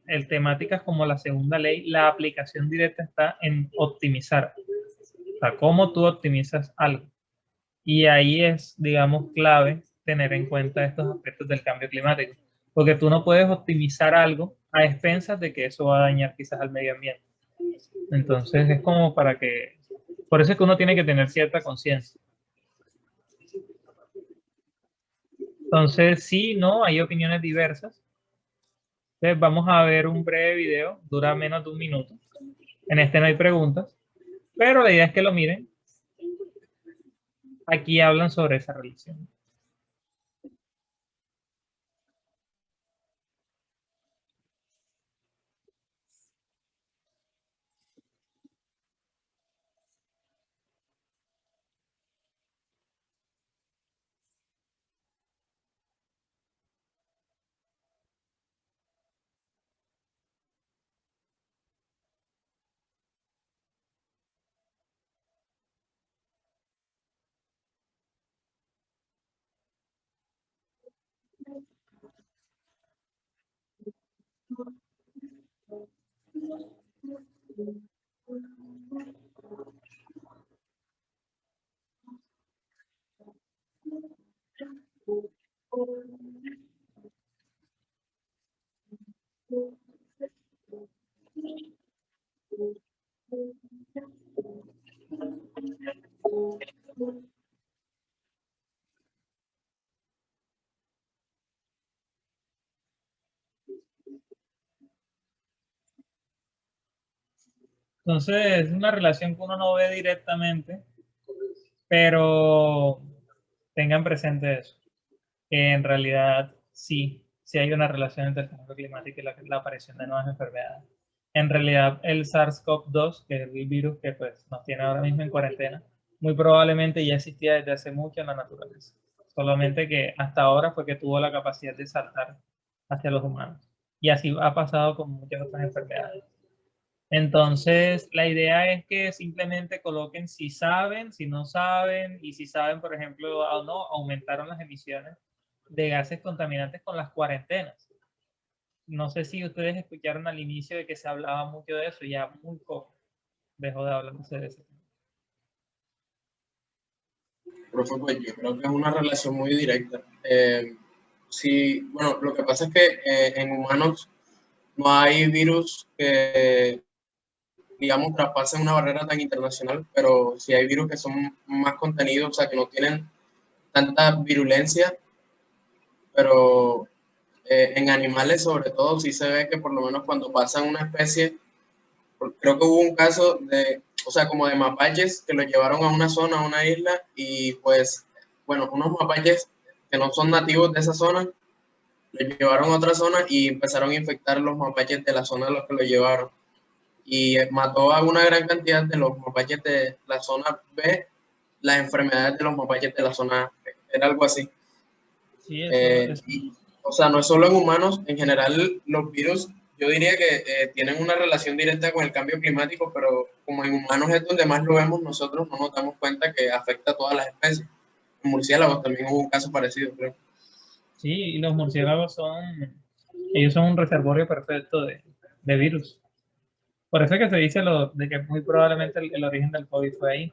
Speaker 1: el temáticas como la segunda ley, la aplicación directa está en optimizar. O sea, cómo tú optimizas algo. Y ahí es, digamos, clave tener en cuenta estos aspectos del cambio climático. Porque tú no puedes optimizar algo a expensas de que eso va a dañar quizás al medio ambiente. Entonces es como para que, por eso es que uno tiene que tener cierta conciencia. Entonces sí, no, hay opiniones diversas. Entonces vamos a ver un breve video, dura menos de un minuto. En este no hay preguntas, pero la idea es que lo miren. Aquí hablan sobre esa relación. Entonces es una relación que uno no ve directamente, pero tengan presente eso, que en realidad sí hay una relación entre el cambio climático y la aparición de nuevas enfermedades. En realidad el SARS-CoV-2, que es el virus que pues, nos tiene ahora mismo en cuarentena, muy probablemente ya existía desde hace mucho en la naturaleza. Solamente que hasta ahora fue que tuvo la capacidad de saltar hacia los humanos. Y así ha pasado con muchas otras enfermedades. Entonces, la idea es que simplemente coloquen si saben, si no saben, y si saben, por ejemplo, o no, aumentaron las emisiones de gases contaminantes con las cuarentenas. No sé si ustedes escucharon al inicio de que se hablaba mucho de eso, ya muy poco dejó de hablarse de eso.
Speaker 3: Profe, pues yo creo que es una relación muy directa. Sí, bueno, lo que pasa es que en humanos no hay virus que, digamos, traspasen una barrera tan internacional, pero sí hay virus que son más contenidos, o sea, que no tienen tanta virulencia, pero en animales sobre todo sí se ve que por lo menos cuando pasan una especie, creo que hubo un caso de, o sea, como de mapaches que los llevaron a una zona, a una isla, y pues, bueno, unos mapaches que no son nativos de esa zona, los llevaron a otra zona y empezaron a infectar los mapaches de la zona a los que los llevaron. Y mató a una gran cantidad de los mapaches de la zona B, las enfermedades de los mapaches de la zona A. Era algo así.
Speaker 1: Sí, eso.
Speaker 3: O sea, no es solo en humanos, en general los virus, yo diría que tienen una relación directa con el cambio climático, pero como en humanos es donde más lo vemos, nosotros no nos damos cuenta que afecta a todas las especies. En murciélagos también hubo un caso parecido, creo.
Speaker 1: Sí, y los murciélagos ellos son un reservorio perfecto de virus. Por eso es que se dice de que muy probablemente el origen del COVID fue ahí.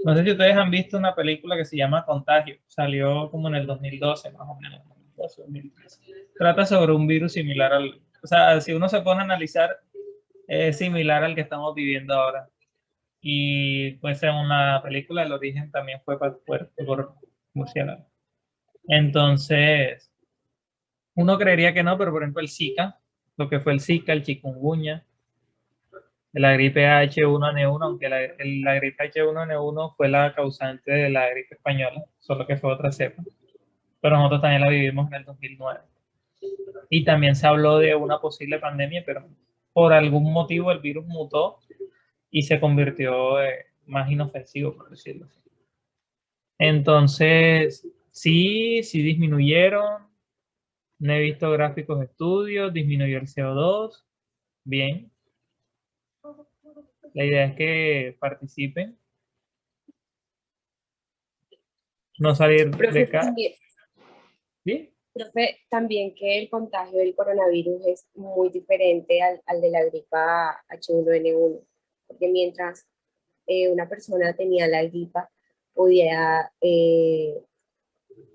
Speaker 1: No sé si ustedes han visto una película que se llama Contagio. Salió como en el 2012, más o menos. 2012, 2013. Trata sobre un virus similar o sea, si uno se pone a analizar, es similar al que estamos viviendo ahora. Y pues en una película el origen también fue por murciélago. Entonces, uno creería que no, pero por ejemplo el Zika, lo que fue el Zika, el chikungunya, de la gripe H1N1, aunque la gripe H1N1 fue la causante de la gripe española, solo que fue otra cepa, pero nosotros también la vivimos en el 2009. Y también se habló de una posible pandemia, pero por algún motivo el virus mutó y se convirtió más inofensivo, por decirlo así. Entonces, sí disminuyeron. No he visto gráficos de estudios, disminuyó el CO2, bien. La idea es que participen, no salir
Speaker 6: Profe,
Speaker 1: de casa.
Speaker 6: también,
Speaker 1: ¿Sí?
Speaker 6: profe, también que el contagio del coronavirus es muy diferente al de la gripa H1N1, porque mientras una persona tenía la gripa, podía,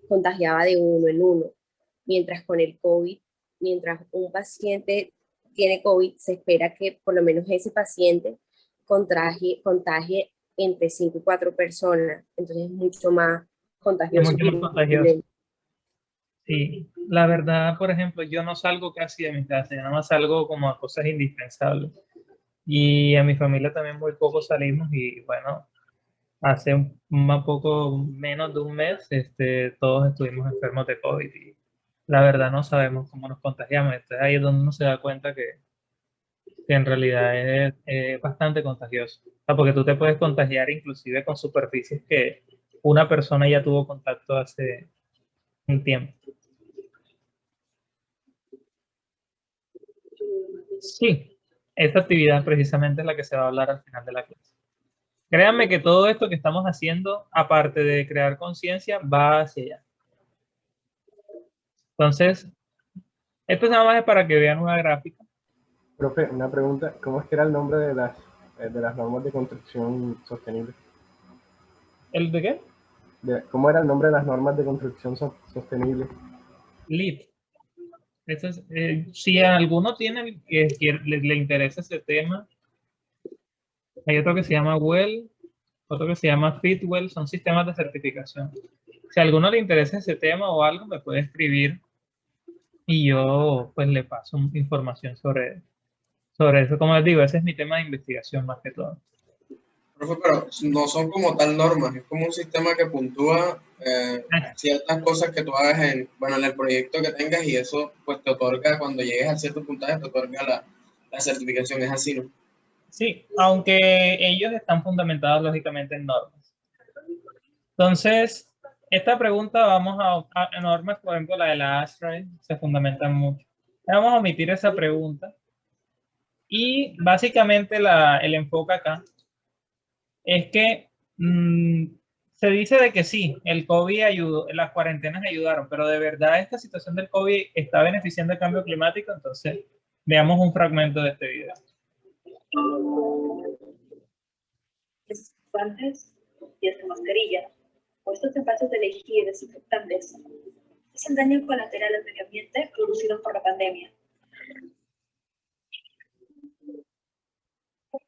Speaker 6: contagiaba de uno en uno, mientras con el COVID, mientras un paciente tiene COVID, se espera que por lo menos ese paciente contagie entre 5 y 4 personas, entonces es mucho más
Speaker 1: Es
Speaker 6: contagioso.
Speaker 1: mucho más contagioso. Sí, la verdad, por ejemplo, yo no salgo casi de mi casa, yo nada más salgo como a cosas indispensables. Y a mi familia también muy poco salimos y bueno, hace un poco menos de un mes todos estuvimos enfermos de COVID y la verdad no sabemos cómo nos contagiamos. Entonces ahí es donde uno se da cuenta que en realidad es bastante contagioso. O sea, porque tú te puedes contagiar inclusive con superficies que una persona ya tuvo contacto hace un tiempo. Sí, esta actividad precisamente es la que se va a hablar al final de la clase. Créanme que todo esto que estamos haciendo, aparte de crear conciencia, va hacia allá. Entonces, esto nada más es para que vean una gráfica.
Speaker 5: Profe, una pregunta, ¿cómo es que era el nombre de las normas de construcción sostenible?
Speaker 1: ¿El de qué?
Speaker 5: ¿Cómo era el nombre de las normas de construcción sostenible?
Speaker 1: LEED. Si a alguno tiene que le interesa ese tema, hay otro que se llama WELL, otro que se llama Fitwell, son sistemas de certificación. Si a alguno le interesa ese tema o algo, me puede escribir y yo pues le paso información sobre eso. Como les digo, ese es mi tema de investigación más que todo.
Speaker 3: Profe, pero no son como tal normas, es como un sistema que puntúa ciertas cosas que tú hagas en el proyecto que tengas y eso pues te otorga, cuando llegues a cierto puntaje, te otorga la certificación, es así, ¿no?
Speaker 1: Sí, aunque ellos están fundamentados lógicamente en normas. Entonces, esta pregunta vamos a normas, por ejemplo, la de la ASHRAE, se fundamentan mucho. Vamos a omitir esa pregunta. Y básicamente el enfoque acá es que se dice de que sí, el COVID ayudó, las cuarentenas ayudaron, pero de verdad esta situación del COVID está beneficiando el cambio climático. Entonces, veamos un fragmento de este video.
Speaker 7: Desinfectantes y hasta mascarillas, puestos en pasos de lejía y desinfectantes, es el daño colateral al medio ambiente producido por la pandemia.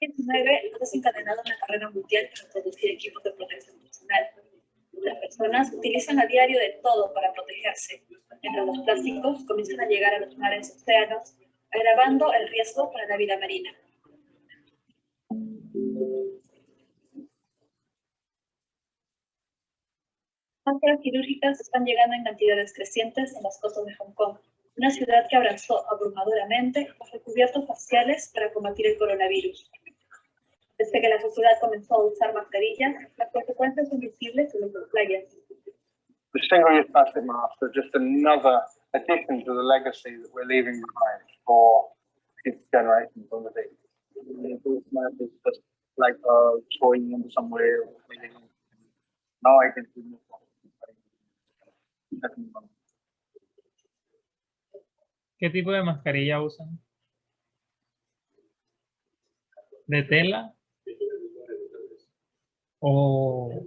Speaker 7: El COVID-19 ha desencadenado una carrera mundial para producir equipos de protección personal. Las personas utilizan a diario de todo para protegerse. Entre los plásticos comienzan a llegar a los mares y océanos, agravando el riesgo para la vida marina. Máscaras quirúrgicas están llegando en cantidades crecientes en las costas de Hong Kong, una ciudad que abrazó abrumadoramente los recubiertos faciales para combatir el coronavirus. Desde que la sociedad comenzó a usar mascarillas, las consecuencias son visibles en las playas.
Speaker 8: The single-use plastic masks are just another addition to the legacy that we're leaving behind for future generations on the beach. This mask is just like going into somewhere. No, I can do
Speaker 1: ¿Qué tipo de mascarilla usan? ¿De tela? ¿O,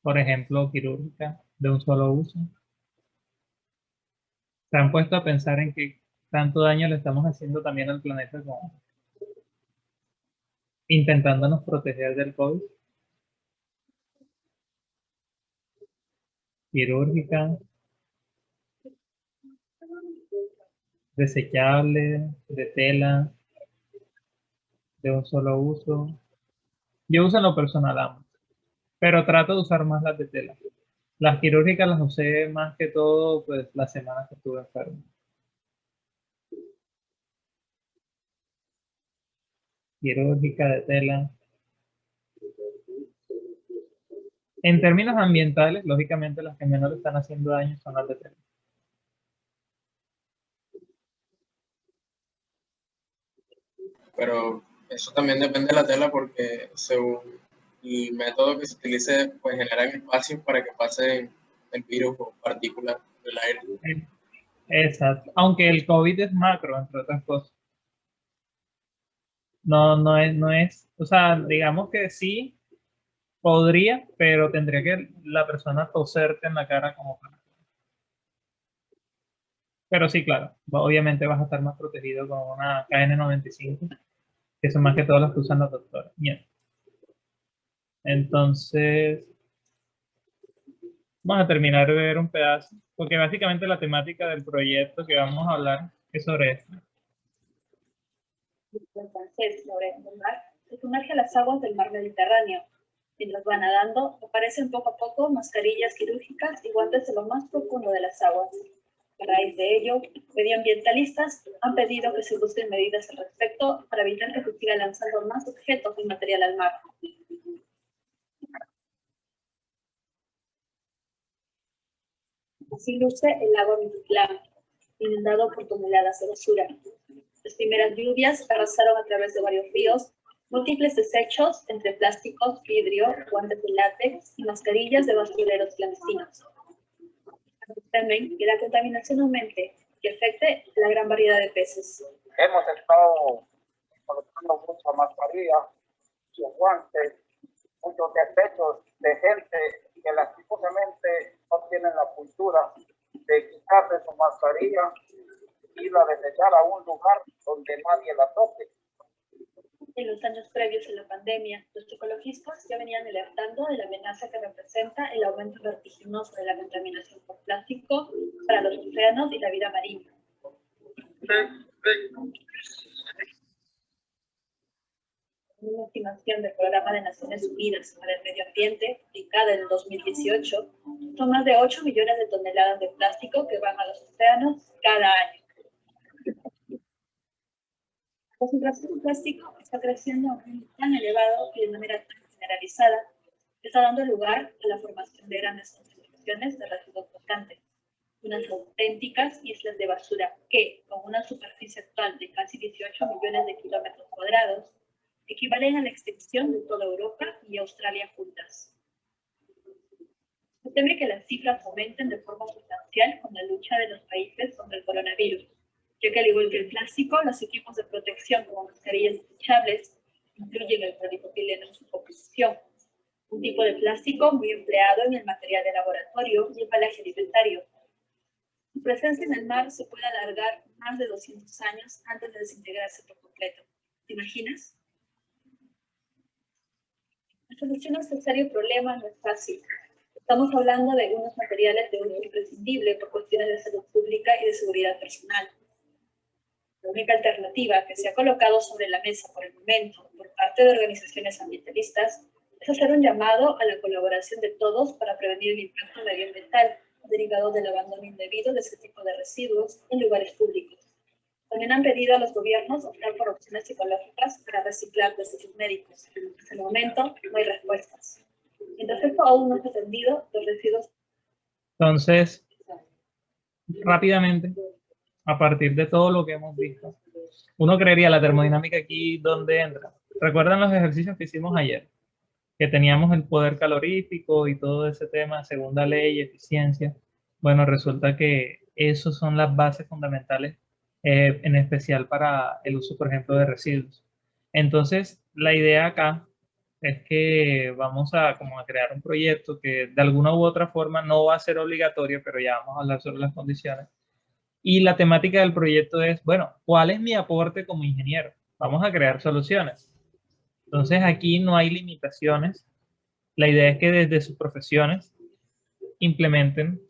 Speaker 1: por ejemplo, quirúrgica, de un solo uso? ¿Se han puesto a pensar en qué tanto daño le estamos haciendo también al planeta intentándonos proteger del COVID? Quirúrgica, desechable, de tela. de un solo uso. Yo uso en lo personal ambas, pero trato de usar más las de tela. Las quirúrgicas las usé más que todo, pues, las semanas que estuve enfermo. Quirúrgica de tela. En términos ambientales, lógicamente las que menos le están haciendo daño son las de tela.
Speaker 3: Pero eso también depende de la tela porque según el método que se utilice, pues generan espacios para que pasen el virus o partículas del aire.
Speaker 1: Exacto. Aunque el COVID es macro, entre otras cosas. No es, o sea, digamos que sí podría, pero tendría que la persona toserte en la cara como para. Pero sí, claro, obviamente vas a estar más protegido con una KN95, que son más que todas las que usan los doctores. Bien. Entonces, vamos a terminar de ver un pedazo, porque básicamente la temática del proyecto que vamos a hablar es sobre esto.
Speaker 7: Entonces, sobre el mar, se sumerge a las aguas del mar Mediterráneo. Mientras va nadando, aparecen poco a poco mascarillas quirúrgicas y guantes de lo más profundo de las aguas. A raíz de ello, medioambientalistas han pedido que se busquen medidas al respecto para evitar que se siga lanzando más objetos y material al mar. Así luce el lago Mititlán, inundado por toneladas de basura. Las primeras lluvias arrasaron a través de varios ríos múltiples desechos entre plásticos, vidrio, guantes de látex y mascarillas de basureros clandestinos. Temen que la contaminación aumente y afecte a la gran variedad de peces.
Speaker 8: Hemos estado colocando mucha mascarilla, muchos guantes, muchos desechos de gente que lastimosamente no tienen la cultura de quitarse su mascarilla y la desechar a un lugar donde nadie la toque.
Speaker 7: En los años previos a la pandemia, los ecologistas ya venían alertando de la amenaza que representa el aumento vertiginoso de la contaminación por plástico para los océanos y la vida marina. Una estimación del Programa de Naciones Unidas para el Medio Ambiente, publicada en el 2018, son más de 8 millones de toneladas de plástico que van a los océanos cada año. La concentración de plástico está creciendo a un ritmo tan elevado y de manera tan generalizada que está dando lugar a la formación de grandes concentraciones de residuos flotantes, unas auténticas islas de basura que, con una superficie actual de casi 18 millones de kilómetros cuadrados, equivalen a la extensión de toda Europa y Australia juntas. Se teme que las cifras aumenten de forma sustancial con la lucha de los países contra el coronavirus, ya que al igual que el plástico, los equipos de protección como mascarillas desechables incluyen el polipropileno en su composición, un tipo de plástico muy empleado en el material de laboratorio y embalaje alimentario. Su presencia en el mar se puede alargar más de 200 años antes de desintegrarse por completo. ¿Te imaginas? La solución a este serio problema no es fácil. Estamos hablando de unos materiales de uso imprescindible por cuestiones de salud pública y de seguridad personal. La única alternativa que se ha colocado sobre la mesa por el momento por parte de organizaciones ambientalistas es hacer un llamado a la colaboración de todos para prevenir el impacto medioambiental derivado del abandono indebido de este tipo de residuos en lugares públicos. También han pedido a los gobiernos optar por opciones ecológicas para reciclar desechos médicos. Hasta el momento no hay respuestas. Mientras esto aún no se ha atendido, los residuos...
Speaker 1: Entonces, rápidamente, a partir de todo lo que hemos visto, uno creería la termodinámica aquí donde entra. ¿Recuerdan los ejercicios que hicimos ayer? Que teníamos el poder calorífico y todo ese tema, segunda ley, eficiencia. Bueno, resulta que esos son las bases fundamentales, en especial para el uso, por ejemplo, de residuos. Entonces, la idea acá es que vamos a crear un proyecto que de alguna u otra forma no va a ser obligatorio, pero ya vamos a hablar sobre las condiciones. Y la temática del proyecto es, bueno, ¿cuál es mi aporte como ingeniero? Vamos a crear soluciones. Entonces aquí no hay limitaciones. La idea es que desde sus profesiones implementen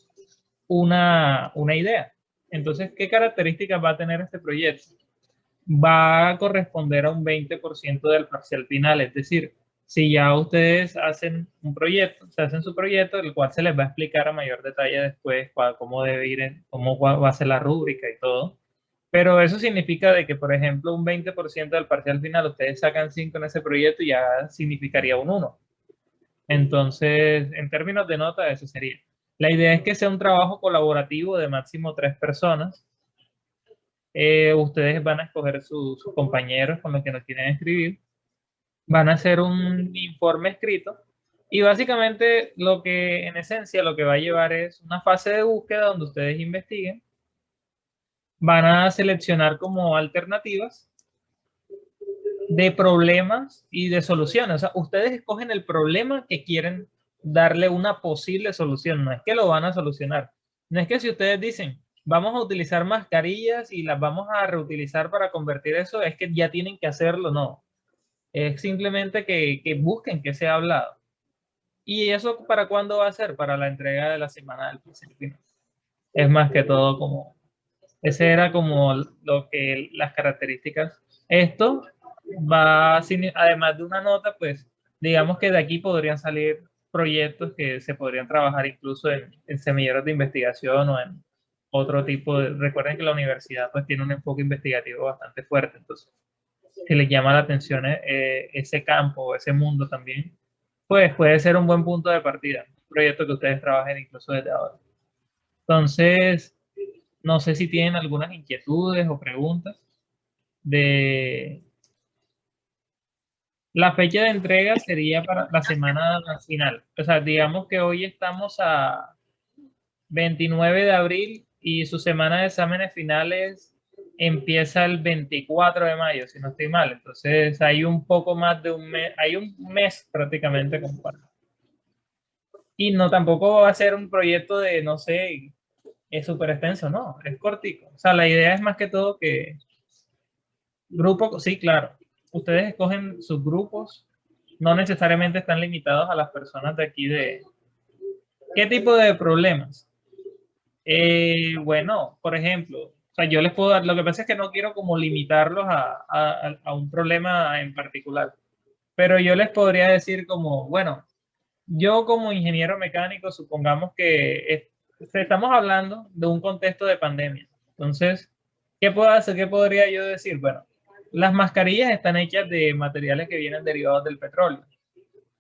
Speaker 1: una idea. Entonces, ¿qué características va a tener este proyecto? va a corresponder a un 20% del parcial final. Es decir, si ya ustedes hacen un proyecto, se hacen su proyecto, el cual se les va a explicar a mayor detalle después cómo debe ir, cómo va a ser la rúbrica y todo. Pero eso significa de que, por ejemplo, un 20% del parcial final, ustedes sacan 5 en ese proyecto y ya significaría un 1. Entonces, en términos de nota, eso sería. La idea es que sea un trabajo colaborativo de máximo 3 personas. Ustedes van a escoger sus compañeros con los que nos quieren escribir. Van a hacer un informe escrito. Y básicamente, en esencia, lo que va a llevar es una fase de búsqueda donde ustedes investiguen. Van a seleccionar como alternativas de problemas y de soluciones. O sea, ustedes escogen el problema que quieren darle una posible solución. No es que lo van a solucionar. No es que si ustedes dicen, vamos a utilizar mascarillas y las vamos a reutilizar para convertir eso, es que ya tienen que hacerlo. No. Es simplemente que busquen que sea hablado. ¿Y eso para cuándo va a ser? Para la entrega de la semana del principio. Es más que todo como... Ese era como las características. Esto va, además de una nota, pues digamos que de aquí podrían salir proyectos que se podrían trabajar incluso en semilleros de investigación o en otro tipo de... Recuerden que la universidad pues tiene un enfoque investigativo bastante fuerte, entonces si les llama la atención ese campo, ese mundo también, pues puede ser un buen punto de partida, un proyecto que ustedes trabajen incluso desde ahora. Entonces, no sé si tienen algunas inquietudes o preguntas de... La fecha de entrega sería para la semana final. O sea, digamos que hoy estamos a 29 de abril y su semana de exámenes finales empieza el 24 de mayo, si no estoy mal. Entonces hay un poco más de un mes, hay un mes prácticamente comparado. Y no, tampoco va a ser un proyecto de, no sé, es súper extenso, no, es cortico. O sea, la idea es más que todo que grupo, sí, claro. Ustedes escogen sus grupos, no necesariamente están limitados a las personas de aquí de... ¿Qué tipo de problemas? Bueno, por ejemplo, o sea, yo les puedo dar, lo que pasa es que no quiero como limitarlos a un problema en particular, pero yo les podría decir como, bueno, yo como ingeniero mecánico, supongamos que estamos hablando de un contexto de pandemia. Entonces, ¿qué puedo hacer? ¿Qué podría yo decir? Bueno, las mascarillas están hechas de materiales que vienen derivados del petróleo.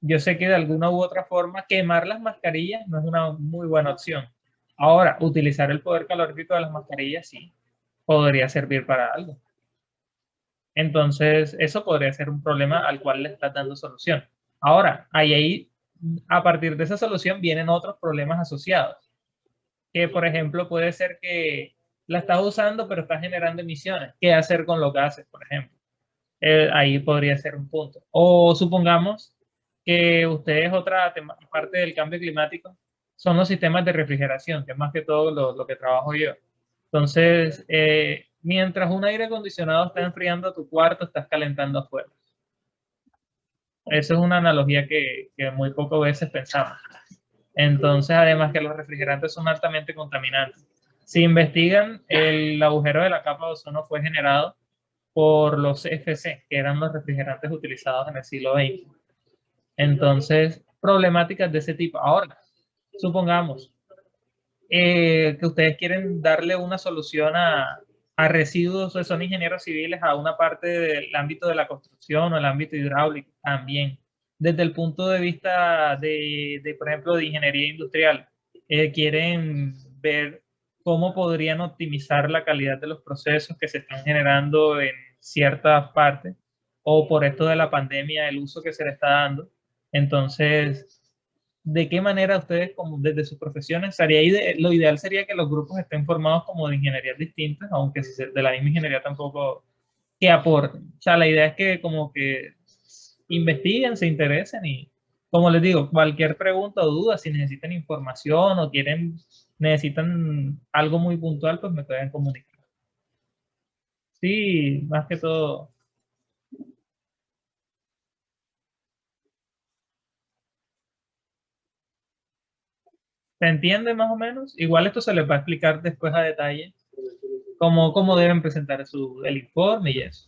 Speaker 1: Yo sé que de alguna u otra forma quemar las mascarillas no es una muy buena opción. Ahora, utilizar el poder calórico de las mascarillas sí podría servir para algo. Entonces, eso podría ser un problema al cual le estás dando solución. Ahora, ahí, a partir de esa solución vienen otros problemas asociados. Que, por ejemplo, puede ser que la estás usando, pero estás generando emisiones. ¿Qué hacer con los gases, por ejemplo? Ahí podría ser un punto. O supongamos que ustedes, otra parte del cambio climático, son los sistemas de refrigeración, que es más que todo lo que trabajo yo. Entonces, mientras un aire acondicionado está enfriando tu cuarto, estás calentando afuera. Eso es una analogía que muy pocas veces pensamos. Entonces, además que los refrigerantes son altamente contaminantes. Si investigan, el agujero de la capa de ozono fue generado por los CFC, que eran los refrigerantes utilizados en el siglo XX. Entonces, problemáticas de ese tipo. Ahora, supongamos que ustedes quieren darle una solución a residuos, son ingenieros civiles, a una parte del ámbito de la construcción o el ámbito hidráulico también. Desde el punto de vista por ejemplo, de ingeniería industrial, quieren ver cómo podrían optimizar la calidad de los procesos que se están generando en ciertas partes, o por esto de la pandemia, el uso que se le está dando. Entonces, ¿de qué manera ustedes, como desde sus profesiones, lo ideal sería que los grupos estén formados como de ingenierías distintas, aunque si de la misma ingeniería tampoco, que aporten? O sea, la idea es que como que investiguen, se interesen y, como les digo, cualquier pregunta o duda, si necesitan información o necesitan algo muy puntual, pues me pueden comunicar. Sí, más que todo. ¿Se entiende más o menos? Igual esto se les va a explicar después a detalle cómo deben presentar el informe y eso.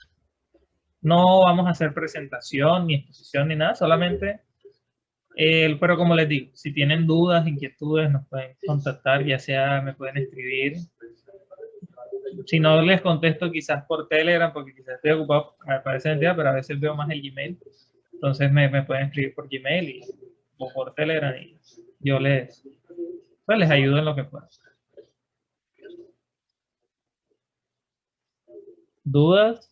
Speaker 1: No vamos a hacer presentación, ni exposición, ni nada, solamente, pero como les digo, si tienen dudas, inquietudes, nos pueden contactar, ya sea me pueden escribir. Si no les contesto quizás por Telegram, porque quizás estoy ocupado, me parece mentira, pero a veces veo más el Gmail. Entonces me pueden escribir por Gmail o por Telegram y yo les ayudo en lo que pueda. ¿Dudas?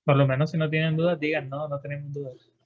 Speaker 1: Por lo menos si no tienen dudas, digan, no tenemos dudas.